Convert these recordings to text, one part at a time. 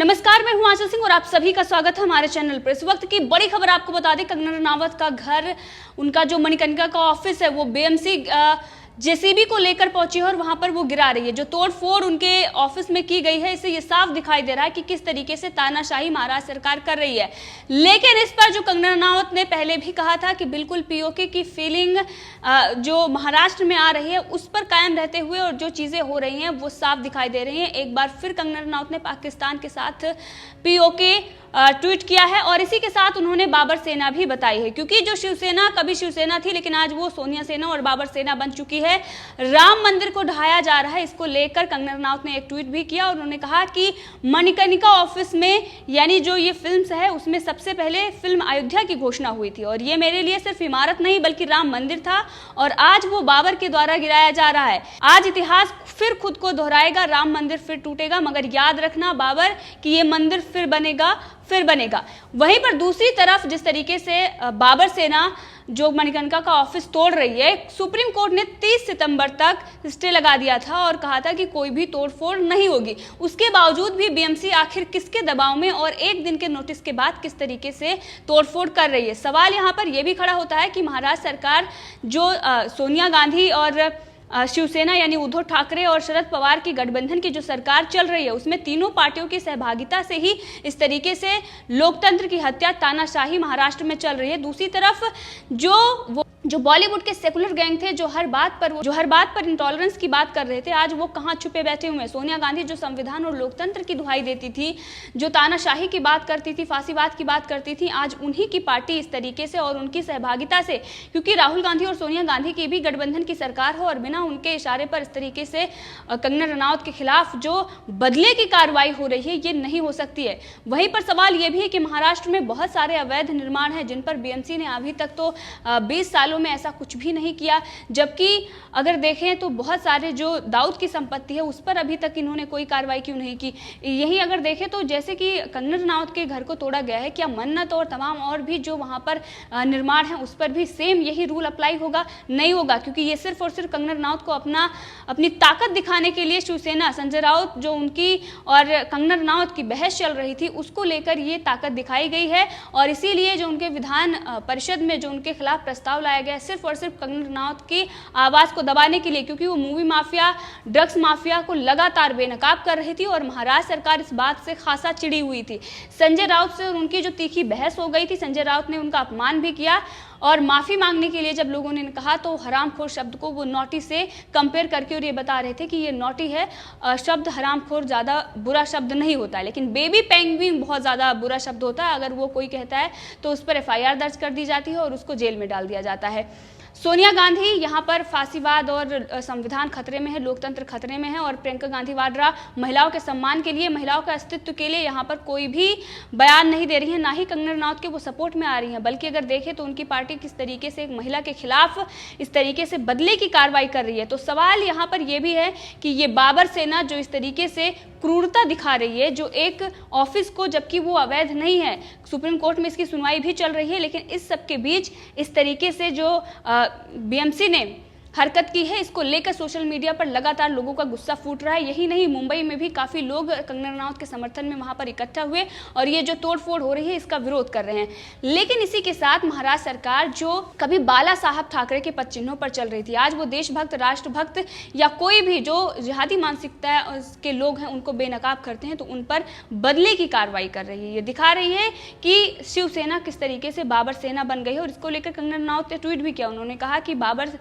नमस्कार, मैं हूं आशा सिंह और आप सभी का स्वागत है हमारे चैनल पर। इस वक्त की बड़ी खबर आपको बता दें, कंगना रनावत का घर, उनका जो मणिकर्णिका का ऑफिस है वो बीएमसी जेसीबी को लेकर पहुंची है और वहां पर वो गिरा रही है। जो तोड़फोड़ उनके ऑफिस में की गई है, इससे ये साफ दिखाई दे रहा है कि किस तरीके से तानाशाही महाराष्ट्र सरकार कर रही है। लेकिन इस पर जो कंगना रनावत ने पहले भी कहा था कि बिल्कुल पीओके की फीलिंग जो महाराष्ट्र में आ रही है उस पर कायम रहते हुए और जो चीजें हो रही हैं वो साफ दिखाई दे रही हैं। एक बार फिर कंगना रनावत ने पाकिस्तान के साथ पीओके ट्वीट किया है और इसी के साथ उन्होंने बाबर सेना भी बताई है, क्योंकि जो शिवसेना कभी शिवसेना थी लेकिन आज वो सोनिया सेना और बाबर सेना बन चुकी है। राम मंदिर को ढाया जा रहा है, इसको लेकर कंगना रनावत ने एक ट्वीट भी किया और उन्होंने कहा कि मणिकर्णिका ऑफिस में, यानी जो ये फिल्म है उसमें सबसे पहले फिल्म अयोध्या की घोषणा हुई थी और ये मेरे लिए सिर्फ इमारत नहीं बल्कि राम मंदिर था और आज वो बाबर के द्वारा गिराया जा रहा है। आज इतिहास फिर खुद को दोहराएगा, राम मंदिर फिर टूटेगा, मगर याद रखना बाबर कि ये मंदिर फिर बनेगा। वहीं पर दूसरी तरफ जिस तरीके से बाबर सेना जो मणिकर्णिका का ऑफिस तोड़ रही है, सुप्रीम कोर्ट ने 30 सितंबर तक स्टे लगा दिया था और कहा था कि कोई भी तोड़फोड़ नहीं होगी। उसके बावजूद भी बीएमसी आखिर किसके दबाव में और एक दिन के नोटिस के बाद किस तरीके से तोड़फोड़ कर रही है। सवाल यहाँ पर यह भी खड़ा होता है कि महाराष्ट्र सरकार जो सोनिया गांधी और शिवसेना यानी उद्धव ठाकरे और शरद पवार की गठबंधन की जो सरकार चल रही है उसमें तीनों पार्टियों की सहभागिता से ही इस तरीके से लोकतंत्र की हत्या, तानाशाही महाराष्ट्र में चल रही है। दूसरी तरफ जो बॉलीवुड के सेकुलर गैंग थे, जो हर बात पर इंटॉलरेंस की बात कर रहे थे, आज वो कहाँ छुपे बैठे हुए हैं। सोनिया गांधी जो संविधान और लोकतंत्र की दुहाई देती थी, जो तानाशाही की बात करती थी, फांसीवाद की बात करती थी, आज उन्हीं की पार्टी इस तरीके से और उनकी सहभागिता से, क्योंकि राहुल गांधी और सोनिया गांधी की भी गठबंधन की सरकार हो और बिना उनके इशारे पर इस तरीके से कंगना रनावत के खिलाफ जो बदले की कार्रवाई हो रही है ये नहीं हो सकती है। वहीं पर सवाल ये भी है कि महाराष्ट्र में बहुत सारे अवैध निर्माण हैं जिन पर बीएमसी ने अभी तक तो 20 सालों में ऐसा कुछ भी नहीं किया, जबकि अगर देखें तो बहुत सारे जो दाऊद की संपत्ति है उस पर अभी तक इन्होंने कोई कार्रवाई क्यों नहीं की। यही अगर देखें तो जैसे कि कंगना रनावत के घर को तोड़ा गया है, क्या मन्नत और तमाम और भी जो वहां पर निर्माण है उस पर भी सेम यही रूल अप्लाई होगा? नहीं होगा, क्योंकि ये सिर्फ और सिर्फ कंगना रनावत को अपनी ताकत दिखाने के लिए शिवसेना, संजय राउत जो उनकी और कंगना रनावत की बहस चल रही थी उसको लेकर ये ताकत दिखाई गई है और इसीलिए जो उनके विधान परिषद में जो उनके खिलाफ प्रस्ताव लाया गया सिर्फ और सिर्फ कंगना रनावत की आवाज को दबाने के लिए, क्योंकि वो मूवी माफिया, ड्रग्स माफिया को लगातार बेनकाब कर रही थी और महाराष्ट्र सरकार इस बात से खासा चिड़ी हुई थी। संजय राउत से उनकी जो तीखी बहस हो गई थी, संजय राउत ने उनका अपमान भी किया और माफी मांगने के लिए जब लोगों ने कहा तो हरामखोर शब्द को वो नॉटी से कंपेयर करके और ये बता रहे थे कि ये नॉटी है, शब्द हरामखोर ज्यादा बुरा शब्द नहीं होता है, लेकिन बेबी पेंगुइन बहुत ज्यादा बुरा शब्द होता है। अगर वो कोई कहता है तो उस पर एफआईआर दर्ज कर दी जाती है और उसको जेल में डाल दिया जाता है। सोनिया गांधी यहाँ पर फांसीवाद और संविधान खतरे में है, लोकतंत्र खतरे में है और प्रियंका गांधी वाड्रा महिलाओं के सम्मान के लिए, महिलाओं के अस्तित्व के लिए यहाँ पर कोई भी बयान नहीं दे रही है, ना ही कंगना रनावत के वो सपोर्ट में आ रही हैं, बल्कि अगर देखें तो उनकी पार्टी किस तरीके से एक महिला के खिलाफ इस तरीके से बदले की कार्रवाई कर रही है। तो सवाल यहाँ पर यह भी है कि ये बाबर सेना जो इस तरीके से क्रूरता दिखा रही है, जो एक ऑफिस को, जबकि वो अवैध नहीं है, सुप्रीम कोर्ट में इसकी सुनवाई भी चल रही है, लेकिन इस सब के बीच इस तरीके से जो बीएमसी ने हरकत की है, इसको लेकर सोशल मीडिया पर लगातार लोगों का गुस्सा फूट रहा है। यही नहीं, मुंबई में भी काफी लोग कंगना रनावत के समर्थन में वहां पर इकट्ठा हुए और ये जो तोड़फोड़ हो रही है इसका विरोध कर रहे हैं। लेकिन इसी के साथ महाराष्ट्र सरकार जो कभी बाला साहब ठाकरे के पद चिन्हों पर चल रही थी, आज वो देशभक्त, राष्ट्रभक्त या कोई भी जो जिहादी मानसिकता के लोग हैं उनको बेनकाब करते हैं तो उन पर बदले की कार्रवाई कर रही है। ये दिखा रही है कि शिवसेना किस तरीके से बाबर सेना बन गई है और इसको लेकर कंगना रनावत ने ट्वीट भी किया। उन्होंने कहा कि बाबर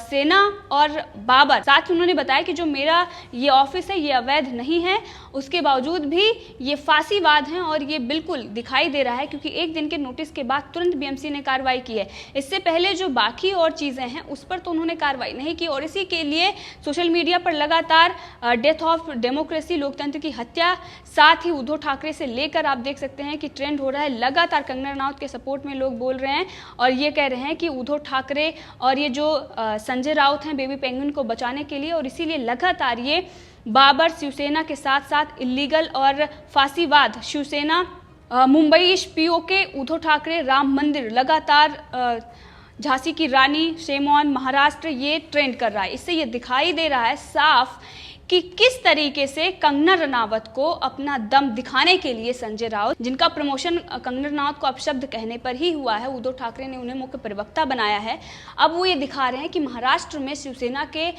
सेना और बाबर, साथ ही उन्होंने बताया कि जो मेरा ये ऑफिस है ये अवैध नहीं है, उसके बावजूद भी ये फांसीवाद है और ये बिल्कुल दिखाई दे रहा है, क्योंकि एक दिन के नोटिस के बाद तुरंत बीएमसी ने कार्रवाई की है। इससे पहले जो बाकी और चीजें हैं उस पर तो उन्होंने कार्रवाई नहीं की और इसी के लिए सोशल मीडिया पर लगातार डेथ ऑफ डेमोक्रेसी, लोकतंत्र की हत्या, साथ ही उद्धव ठाकरे से लेकर आप देख सकते हैं कि ट्रेंड हो रहा है। लगातार कंगना रनावत के सपोर्ट में लोग बोल रहे हैं और ये कह रहे हैं कि उद्धव ठाकरे और ये जो संजय राउत हैं बेबी पेंगुइन को बचाने के लिए, और इसीलिए लगातार ये बाबर शिवसेना के साथ साथ इलीगल और फांसीवाद, शिवसेना, मुंबई पीओके, उद्धव ठाकरे, राम मंदिर, लगातार झांसी की रानी, शेमॉन, महाराष्ट्र, ये ट्रेंड कर रहा है। इससे ये दिखाई दे रहा है साफ कि किस तरीके से कंगना रनावत को अपना दम दिखाने के लिए संजय राउत, जिनका प्रमोशन कंगना रनावत को अपशब्द कहने पर ही हुआ है, उद्धव ठाकरे ने उन्हें मुख्य प्रवक्ता बनाया है, अब वो ये दिखा रहे हैं कि महाराष्ट्र में शिवसेना के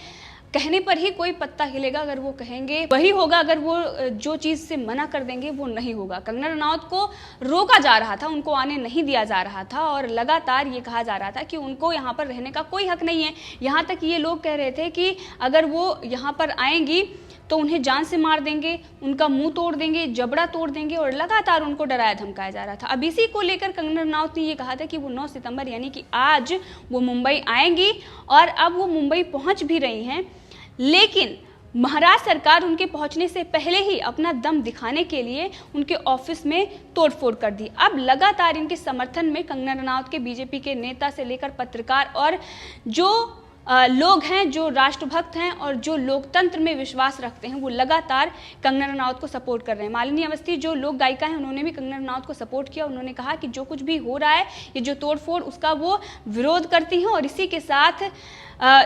कहने पर ही कोई पत्ता हिलेगा। अगर वो कहेंगे वही होगा, अगर वो जो चीज़ से मना कर देंगे वो नहीं होगा। कंगना रनावत को रोका जा रहा था, उनको आने नहीं दिया जा रहा था और लगातार ये कहा जा रहा था कि उनको यहाँ पर रहने का कोई हक नहीं है। यहाँ तक ये लोग कह रहे थे कि अगर वो यहाँ पर आएंगी तो उन्हें जान से मार देंगे, उनका मुंह तोड़ देंगे, जबड़ा तोड़ देंगे और लगातार उनको डराया धमकाया जा रहा था। अब इसी को लेकर कंगना रनावत ने ये कहा था कि वो 9 सितंबर यानी कि आज वो मुंबई आएंगी और अब वो मुंबई पहुंच भी रही हैं, लेकिन महाराष्ट्र सरकार उनके पहुंचने से पहले ही अपना दम दिखाने के लिए उनके ऑफिस में तोड़फोड़ कर दी। अब लगातार इनके समर्थन में कंगना रनावत के बीजेपी के नेता से लेकर पत्रकार और जो लोग हैं, जो राष्ट्रभक्त हैं और जो लोकतंत्र में विश्वास रखते हैं, वो लगातार कंगना रनावत को सपोर्ट कर रहे हैं। मालिनी अवस्थी जो लोक गायिका हैं, उन्होंने भी कंगना रनावत को सपोर्ट किया। उन्होंने कहा कि जो कुछ भी हो रहा है, ये जो तोड़फोड़, उसका वो विरोध करती हैं और इसी के साथ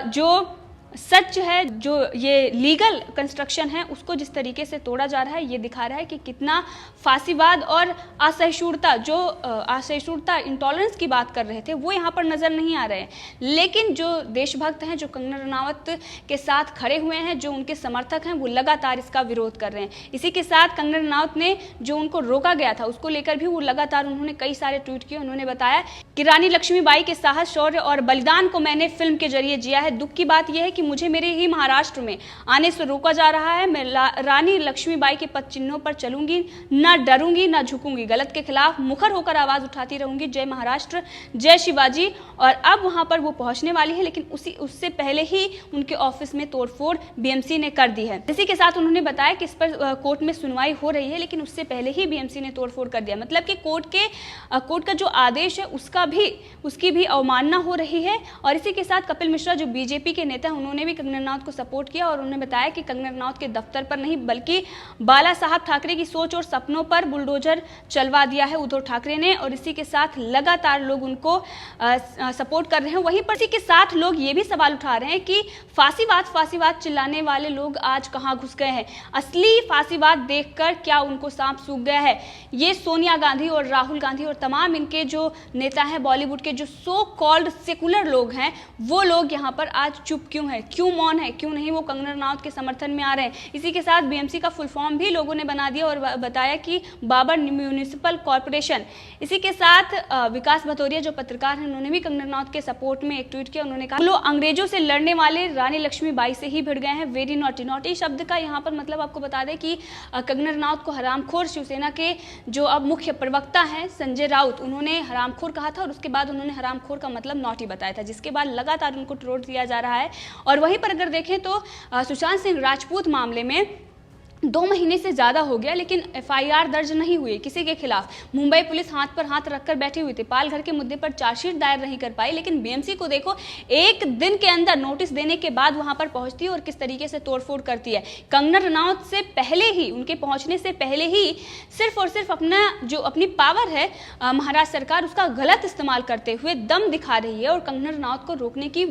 जो सच है, जो ये लीगल कंस्ट्रक्शन है, उसको जिस तरीके से तोड़ा जा रहा है, ये दिखा रहा है कि कितना फांसीवाद और असहिष्णुता, जो असहिष्णुता, इंटॉलरेंस की बात कर रहे थे, वो यहाँ पर नजर नहीं आ रहे हैं। लेकिन जो देशभक्त हैं, जो कंगना रनावत के साथ खड़े हुए हैं, जो उनके समर्थक हैं, वो लगातार इसका विरोध कर रहे हैं। इसी के साथ कंगना रनावत ने जो उनको रोका गया था, उसको लेकर भी वो लगातार उन्होंने कई सारे ट्वीट किए। उन्होंने बताया कि रानी लक्ष्मीबाई के साहस, शौर्य और बलिदान को मैंने फिल्म के जरिए जिया है। दुख की बात यह है कि मुझे मेरे ही महाराष्ट्र में आने से रोका जा रहा है। मैं रानी लक्ष्मीबाई के पद चिन्हों पर चलूंगी, न डरूंगी न झुकूंगी, गलत के खिलाफ मुखर होकर आवाज उठाती रहूंगी। जय महाराष्ट्र, जय शिवाजी। और अब वहां पर वो पहुंचने वाली है, लेकिन उससे पहले ही उनके ऑफिस में तोड़फोड़ बीएमसी ने कर दी है। इसी के साथ उन्होंने बताया कि इस पर कोर्ट में सुनवाई हो रही है, लेकिन उससे पहले ही बीएमसी ने तोड़फोड़ कर दिया। मतलब कि कोर्ट का जो आदेश है, उसकी भी अवमानना हो रही है। और इसी के साथ कपिल मिश्रा जो बीजेपी के नेता हैं, उन्होंने भी कंगना रनावत को सपोर्ट किया और उन्होंने बताया कि कंगना रनावत के दफ्तर पर नहीं, बल्कि बाला साहब ठाकरे की सोच और सपनों पर बुलडोजर चलवा दिया है उद्धव ठाकरे ने। और इसी के साथ लगातार लोग उनको सपोर्ट कर रहे हैं। वहीं पर इसी के साथ लोग ये भी सवाल उठा रहे हैं कि फांसीवाद चिल्लाने वाले लोग आज कहां घुस गए हैं? असली फांसीवाद देखकर क्या उनको सांप सूख गया है? ये सोनिया गांधी और राहुल गांधी और तमाम इनके जो नेता हैं, बॉलीवुड के जो सो कॉल्ड सेकुलर लोग हैं, वो लोग यहाँ पर आज चुप क्यों है, क्यों मौन है, क्यों नहीं वो कंगना रनावत के समर्थन में आ रहे हैं? इसी के साथ बीएमसी का फुल फॉर्म भी लोगों ने बना दिया और बताया कि बाबर म्यूनिसिपल कॉर्पोरेशन। इसी के साथ विकास भदौरिया जो पत्रकार हैं, उन्होंने भी कंगना रनावत के सपोर्ट में एक ट्वीट किया। उन्होंने कहा लोग अंग्रेजों से लड़ने वाले रानी लक्ष्मीबाई से ही भिड़ गए हैं। Very naughty. नॉटी शब्द का यहाँ पर मतलब आपको बता दें कि कंगना रनावत को हरामखोर शिवसेना के जो अब मुख्य प्रवक्ता हैं संजय राउत, उन्होंने हरामखोर कहा था और उसके बाद उन्होंने हरामखोर का मतलब नॉटी बताया था, जिसके बाद लगातार उनको ट्रोल किया जा रहा है। और वहीं पर अगर देखें तो सुशांत सिंह राजपूत मामले में 2 महीने से ज़्यादा हो गया, लेकिन एफआईआर दर्ज नहीं हुई किसी के खिलाफ। मुंबई पुलिस हाथ पर हाथ रखकर बैठी हुई थी, पालघर के मुद्दे पर चार्जशीट दायर नहीं कर पाई। लेकिन बीएमसी को देखो, एक दिन के अंदर नोटिस देने के बाद वहां पर पहुंचती है और किस तरीके से तोड़फोड़ करती है। कंगना रनावत से पहले ही, उनके पहुंचने से पहले ही सिर्फ और सिर्फ अपनी पावर है महाराष्ट्र सरकार, उसका गलत इस्तेमाल करते हुए दम दिखा रही है और कंगना रनावत को रोकने की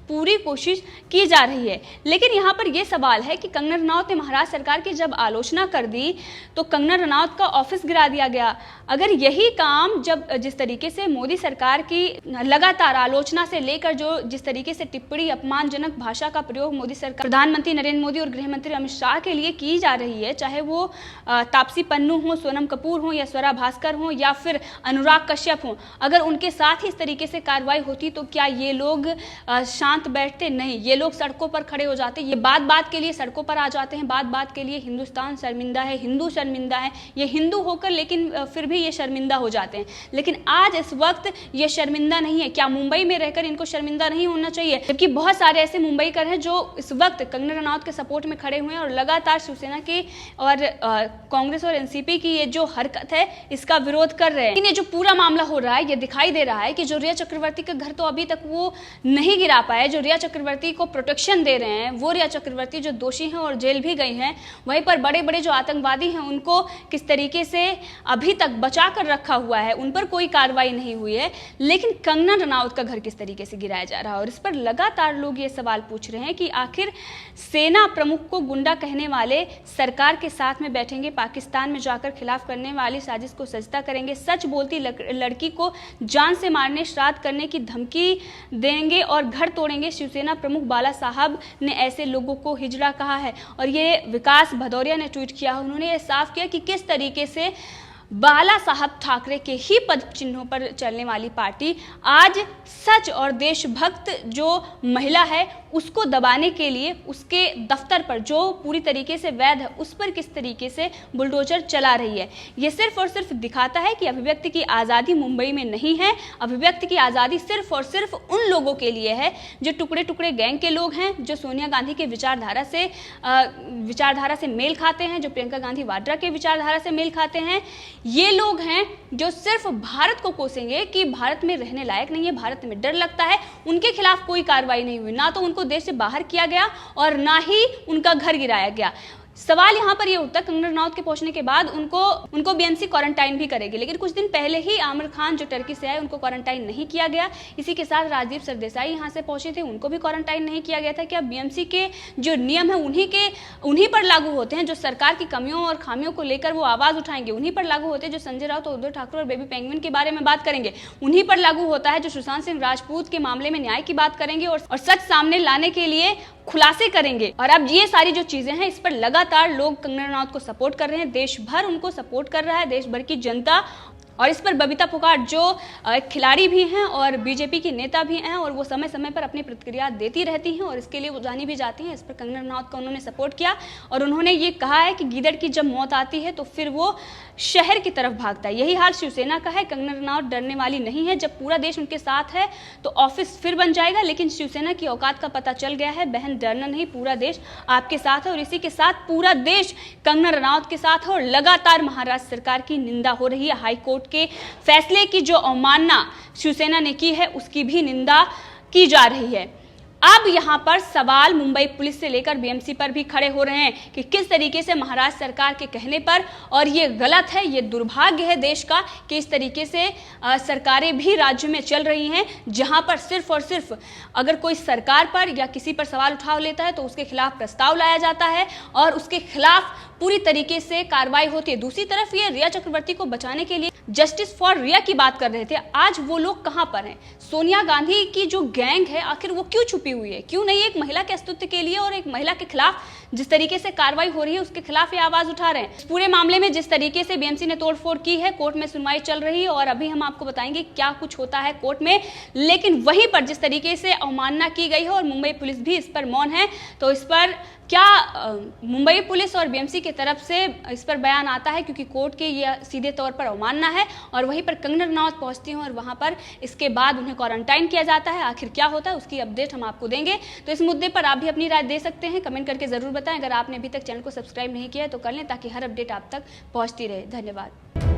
पूरी कोशिश की जा रही है। लेकिन यहाँ पर यह सवाल है कि कंगना रनावत ने महाराष्ट्र सरकार की जब आलोचना कर दी तो कंगना रनावत का ऑफिस गिरा दिया गया। अगर यही काम जिस तरीके से मोदी सरकार की लगातार आलोचना से लेकर जो जिस तरीके से टिप्पणी, अपमानजनक भाषा का प्रयोग मोदी सरकार, प्रधानमंत्री नरेंद्र मोदी और गृह मंत्री अमित शाह के लिए की जा रही है, चाहे वो तापसी पन्नू हो, सोनम कपूर हो या स्वरा भास्कर हो या फिर अनुराग कश्यप हो, अगर उनके साथ ही इस तरीके से कार्रवाई होती तो क्या ये लोग शांत बैठते? नहीं, ये लोग सड़कों पर खड़े हो जाते। ये बात के लिए सड़कों पर आ जाते हैं, बात के लिए हिंदुस्तान शर्मिंदा है, हिंदू शर्मिंदा है, ये हिंदू होकर लेकिन फिर भी ये शर्मिंदा हो जाते हैं। लेकिन आज इस वक्त ये शर्मिंदा नहीं है। क्या मुंबई में रहकर इनको शर्मिंदा नहीं होना चाहिए? जबकि बहुत सारे ऐसे मुंबईकर हैं जो इस वक्त कंगना रनावत के सपोर्ट में खड़े हुए हैं और लगातार शिवसेना की और कांग्रेस और एनसीपी की ये जो हरकत है इसका विरोध कर रहे हैं। लेकिन ये जो पूरा मामला हो रहा है, ये दिखाई दे रहा है कि जो रिया चक्रवर्ती का घर तो अभी तक वो नहीं गिरा पाए, जो रिया चक्रवर्ती को प्रोटेक्शन दे रहे हैं, वो रिया चक्रवर्ती जो दोषी हैं और जेल भी गई हैं, वही वहीं पर बड़े बड़े जो आतंकवादी हैं उनको किस तरीके से अभी तक बचा कर रखा हुआ है, उन पर कोई कार्रवाई नहीं हुई है। लेकिन कंगना रनावत का घर किस तरीके से गिराया जा रहा है, और इस पर लगातार लोग ये सवाल पूछ रहे हैं कि आखिर सेना प्रमुख को गुंडा कहने वाले सरकार के साथ में बैठेंगे, पाकिस्तान में जाकर खिलाफ करने वाली साजिश को सजदा करेंगे, सच बोलती लड़की को जान से मारने, श्राद्ध करने की धमकी देंगे और घर तोड़ेंगे। शिवसेना प्रमुख बाला साहब ने ऐसे लोगों को हिजड़ा कहा है। और ये विकास भदौरिया ने ट्वीट किया, उन्होंने ये साफ किया कि किस तरीके से बाला साहब ठाकरे के ही पद चिन्हों पर चलने वाली पार्टी आज सच और देशभक्त जो महिला है उसको दबाने के लिए उसके दफ्तर पर जो पूरी तरीके से वैध है उस पर किस तरीके से बुलडोजर चला रही है। ये सिर्फ और सिर्फ दिखाता है कि अभिव्यक्ति की आज़ादी मुंबई में नहीं है। अभिव्यक्ति की आज़ादी सिर्फ और सिर्फ उन लोगों के लिए है जो टुकड़े टुकड़े गैंग के लोग हैं, जो सोनिया गांधी के विचारधारा से मेल खाते हैं, जो प्रियंका गांधी वाड्रा के विचारधारा से मेल खाते हैं। ये लोग हैं जो सिर्फ भारत को कोसेंगे कि भारत में रहने लायक नहीं है, भारत में डर लगता है। उनके खिलाफ कोई कार्रवाई नहीं हुई, ना तो उनको देश से बाहर किया गया और ना ही उनका घर गिराया गया। सवाल यहाँ पर ये उठता है, कंगना रनावत के पहुंचने के बाद उनको बीएमसी क्वारंटाइन भी करेगी, लेकिन कुछ दिन पहले ही आमिर खान जो टर्की से आए उनको क्वारंटाइन नहीं किया गया। इसी के साथ राजदीप सरदेसाई यहाँ से पहुंचे थे, उनको भी क्वारंटाइन नहीं किया गया था। क्या बीएमसी के जो नियम है उन्हीं पर लागू होते हैं? जो सरकार की कमियों और खामियों को लेकर वो आवाज उठाएंगे उन्हीं पर लागू होते हैं। जो संजय राउत, उद्धव ठाकरे और बेबी पेंगुइन के बारे में बात करेंगे उन्हीं पर लागू होता है। जो सुशांत सिंह राजपूत के मामले में न्याय की बात करेंगे और सच सामने लाने के लिए खुलासे करेंगे। और अब ये सारी जो चीजें हैं इस पर लगातार लोग कंगना रनावत को सपोर्ट कर रहे हैं, देश भर उनको सपोर्ट कर रहा है, देश भर की जनता। और इस पर बबीता फोगाट जो एक खिलाड़ी भी हैं और बीजेपी की नेता भी हैं और वो समय समय पर अपनी प्रतिक्रिया देती रहती हैं और इसके लिए वो जानी भी जाती हैं। इस पर कंगना रनावत का उन्होंने सपोर्ट किया और उन्होंने ये कहा है कि गीदड़ की जब मौत आती है तो फिर वो शहर की तरफ भागता है। यही हाल शिवसेना का है। कंगना रनावत डरने वाली नहीं है। जब पूरा देश उनके साथ है तो ऑफिस फिर बन जाएगा, लेकिन शिवसेना की औकात का पता चल गया है। बहन डरना नहीं, पूरा देश आपके साथ है और इसी के साथ पूरा देश कंगना रनावत के साथ है। और लगातार महाराष्ट्र सरकार की निंदा हो रही है। हाईकोर्ट के फैसले की जो अवमानना शिवसेना ने की है उसकी भी निंदा की जा रही है। अब यहां पर सवाल मुंबई पुलिस से लेकर बीएमसी पर भी खड़े हो रहे हैं कि किस तरीके से महाराष्ट्र सरकार के कहने पर, और ये गलत है, ये दुर्भाग्य है देश का कि इस तरीके से सरकारें भी राज्य में चल रही हैं जहां पर सिर्फ और सिर्फ अगर कोई सरकार पर या किसी पर सवाल उठा लेता है तो उसके खिलाफ प्रस्ताव लाया जाता है और उसके खिलाफ पूरी तरीके से कार्रवाई होती है। दूसरी तरफ ये रिया चक्रवर्ती को बचाने के लिए जस्टिस फॉर रिया की बात कर रहे थे। आज वो लोग कहां पर हैं? सोनिया गांधी की जो गैंग है आखिर वो क्यों छुपी हुई है? क्यों नहीं एक महिला के अस्तित्व के लिए और एक महिला के खिलाफ जिस तरीके से कार्रवाई हो रही है उसके खिलाफ ये आवाज उठा रहे हैं? इस पूरे मामले में जिस तरीके से बीएमसी ने तोड़फोड़ की है, कोर्ट में सुनवाई चल रही है और अभी हम आपको बताएंगे क्या कुछ होता है कोर्ट में। लेकिन वहीं पर जिस तरीके से अवमानना की गई है और मुंबई पुलिस भी इस पर मौन है, तो इस पर क्या मुंबई पुलिस और बीएमसी की तरफ से इस पर बयान आता है? क्योंकि कोर्ट के ये सीधे तौर पर अवमानना है और वहीं पर कंगना रनावत पहुंचती हैं और वहां पर इसके बाद उन्हें क्वारंटाइन किया जाता है। आखिर क्या होता है उसकी अपडेट हम आपको देंगे। तो इस मुद्दे पर आप भी अपनी राय दे सकते हैं, कमेंट करके जरूर बताएं। अगर आपने अभी तक चैनल को सब्सक्राइब नहीं किया है तो कर लें ताकि हर अपडेट आप तक पहुंचती रहे। धन्यवाद।